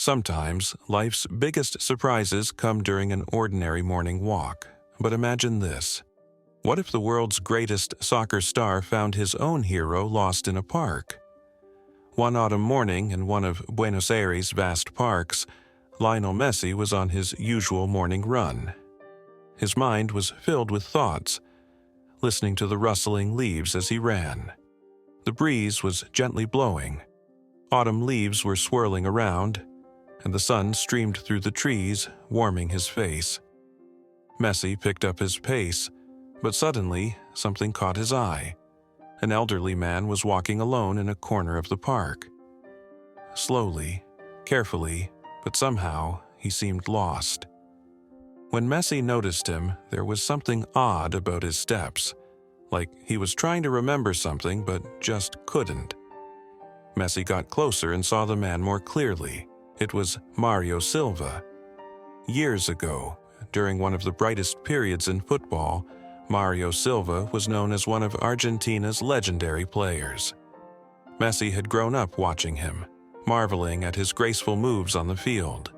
Sometimes, life's biggest surprises come during an ordinary morning walk. But imagine this. What if the world's greatest soccer star found his own hero lost in a park? One autumn morning in one of Buenos Aires' vast parks, Lionel Messi was on his usual morning run. His mind was filled with thoughts, listening to the rustling leaves as he ran. The breeze was gently blowing. Autumn leaves were swirling around, and the sun streamed through the trees, warming his face. Messi picked up his pace, but suddenly something caught his eye. An elderly man was walking alone in a corner of the park. Slowly, carefully, but somehow he seemed lost. When Messi noticed him, there was something odd about his steps, like he was trying to remember something but just couldn't. Messi got closer and saw the man more clearly. It was Mario Silva. Years ago, during one of the brightest periods in football, Mario Silva was known as one of Argentina's legendary players. Messi had grown up watching him, marveling at his graceful moves on the field.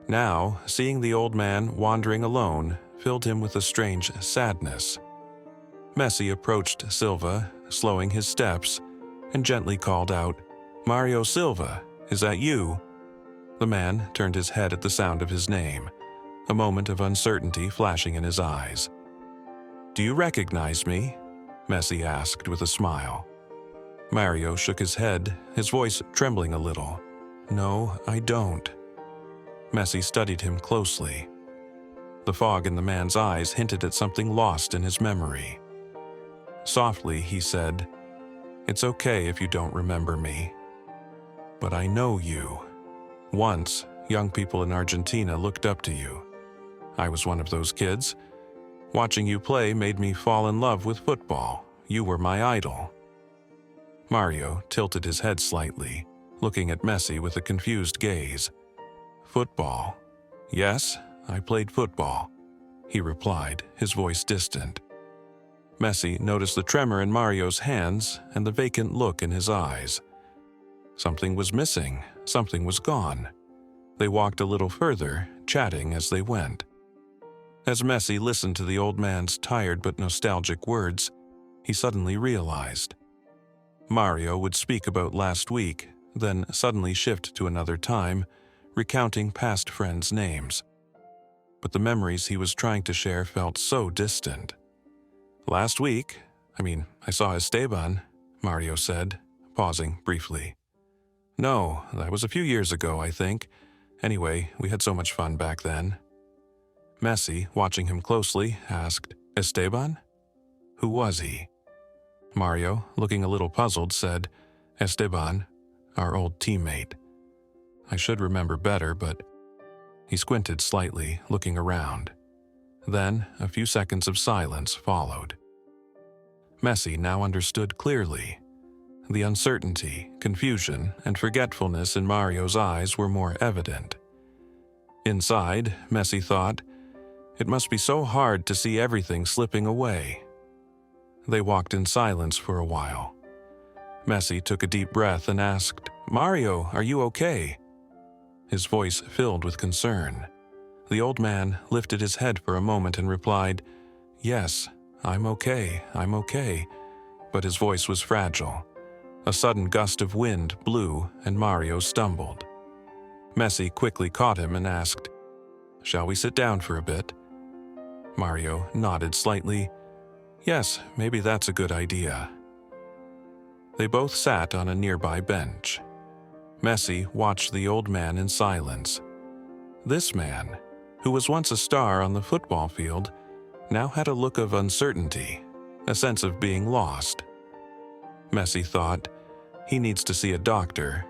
Now, seeing the old man wandering alone filled him with a strange sadness. Messi approached Silva, slowing his steps, and gently called out, "Mario Silva, is that you?" The man turned his head at the sound of his name, a moment of uncertainty flashing in his eyes. "Do you recognize me?" Messi asked with a smile. Mario shook his head, his voice trembling a little. "No, I don't." Messi studied him closely. The fog in the man's eyes hinted at something lost in his memory. Softly, he said, "It's okay if you don't remember me. But I know you. Once, young people in Argentina looked up to you. I was one of those kids. Watching you play made me fall in love with football. You were my idol." Mario tilted his head slightly, looking at Messi with a confused gaze. "Football? Yes, I played football," he replied, his voice distant. Messi noticed the tremor in Mario's hands and the vacant look in his eyes. Something was missing, something was gone. They walked a little further, chatting as they went. As Messi listened to the old man's tired but nostalgic words, he suddenly realized. Mario would speak about last week, then suddenly shift to another time, recounting past friends' names. But the memories he was trying to share felt so distant. "Last week, I saw Esteban," Mario said, pausing briefly. "No, that was a few years ago, I think. Anyway, we had so much fun back then." Messi, watching him closely, asked, "Esteban? Who was he?" Mario, looking a little puzzled, said, "Esteban, our old teammate. I should remember better, but..." He squinted slightly, looking around. Then, a few seconds of silence followed. Messi now understood clearly. The uncertainty, confusion, and forgetfulness in Mario's eyes were more evident. Inside, Messi thought, it must be so hard to see everything slipping away. They walked in silence for a while. Messi took a deep breath and asked, "Mario, are you okay?" His voice filled with concern. The old man lifted his head for a moment and replied, "Yes, I'm okay, but his voice was fragile. A sudden gust of wind blew and Mario stumbled. Messi quickly caught him and asked, "Shall we sit down for a bit?" Mario nodded slightly. "Yes, maybe that's a good idea." They both sat on a nearby bench. Messi watched the old man in silence. This man, who was once a star on the football field, now had a look of uncertainty, a sense of being lost. Messi thought, he needs to see a doctor,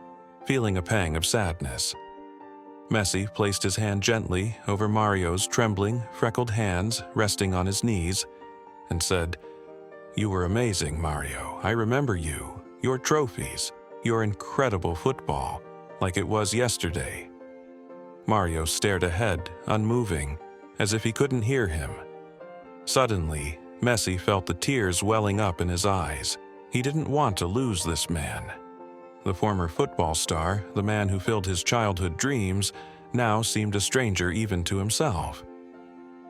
feeling a pang of sadness. Messi placed his hand gently over Mario's trembling, freckled hands resting on his knees, and said, "You were amazing, Mario. I remember you, your trophies, your incredible football, like it was yesterday." Mario stared ahead, unmoving, as if he couldn't hear him. Suddenly, Messi felt the tears welling up in his eyes. He didn't want to lose this man. The former football star, the man who filled his childhood dreams, now seemed a stranger even to himself.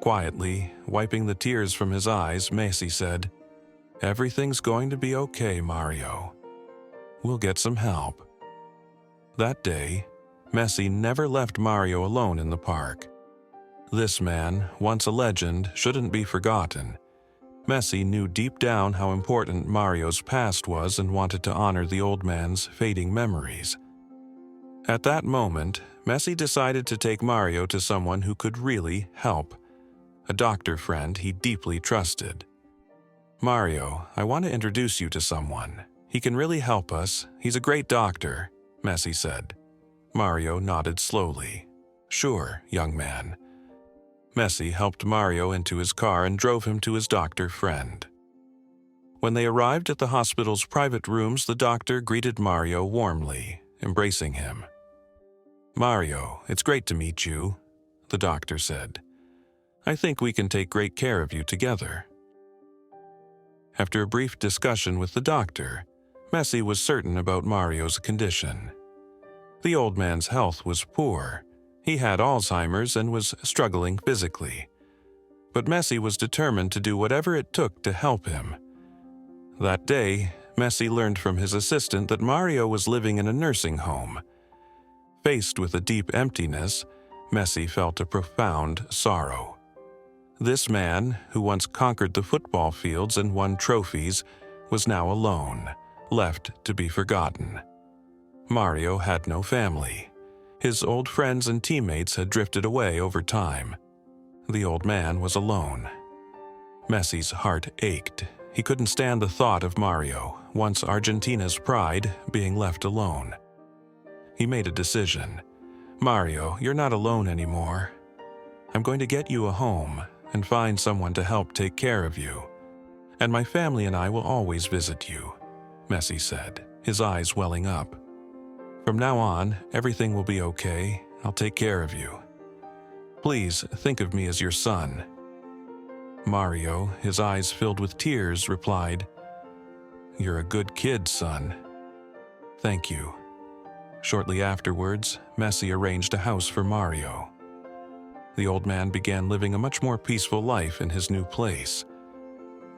Quietly, wiping the tears from his eyes, Messi said, "Everything's going to be okay, Mario. We'll get some help." That day, Messi never left Mario alone in the park. This man, once a legend, shouldn't be forgotten. Messi knew deep down how important Mario's past was and wanted to honor the old man's fading memories. At that moment, Messi decided to take Mario to someone who could really help, a doctor friend he deeply trusted. "Mario, I want to introduce you to someone. He can really help us. He's a great doctor," Messi said. Mario nodded slowly. "Sure, young man." Messi helped Mario into his car and drove him to his doctor friend. When they arrived at the hospital's private rooms, the doctor greeted Mario warmly, embracing him. "Mario, it's great to meet you," the doctor said. "I think we can take great care of you together." After a brief discussion with the doctor, Messi was certain about Mario's condition. The old man's health was poor. He had Alzheimer's and was struggling physically. But Messi was determined to do whatever it took to help him. That day, Messi learned from his assistant that Mario was living in a nursing home. Faced with a deep emptiness, Messi felt a profound sorrow. This man, who once conquered the football fields and won trophies, was now alone, left to be forgotten. Mario had no family. His old friends and teammates had drifted away over time. The old man was alone. Messi's heart ached. He couldn't stand the thought of Mario, once Argentina's pride, being left alone. He made a decision. "Mario, you're not alone anymore. I'm going to get you a home and find someone to help take care of you. And my family and I will always visit you," Messi said, his eyes welling up. "From now on, everything will be okay. I'll take care of you. Please think of me as your son." Mario, his eyes filled with tears, replied, "You're a good kid, son. Thank you." Shortly afterwards, Messi arranged a house for Mario. The old man began living a much more peaceful life in his new place.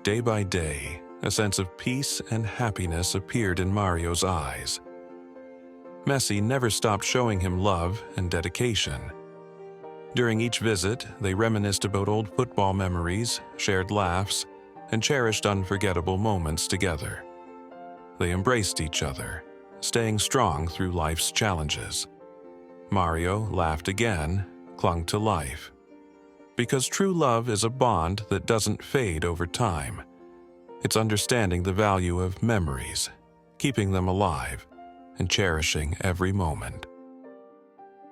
Day by day, a sense of peace and happiness appeared in Mario's eyes. Messi never stopped showing him love and dedication. During each visit, they reminisced about old football memories, shared laughs, and cherished unforgettable moments together. They embraced each other, staying strong through life's challenges. Mario laughed again, clung to life. Because true love is a bond that doesn't fade over time. It's understanding the value of memories, keeping them alive, and cherishing every moment.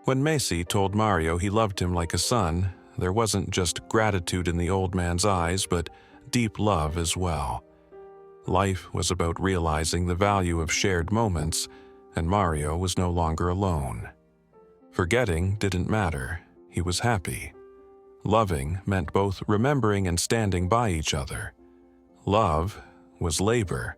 When Messi told Mario he loved him like a son, there wasn't just gratitude in the old man's eyes, but deep love as well. Life was about realizing the value of shared moments, and Mario was no longer alone. Forgetting didn't matter. He was happy. Loving meant both remembering and standing by each other. Love was labor,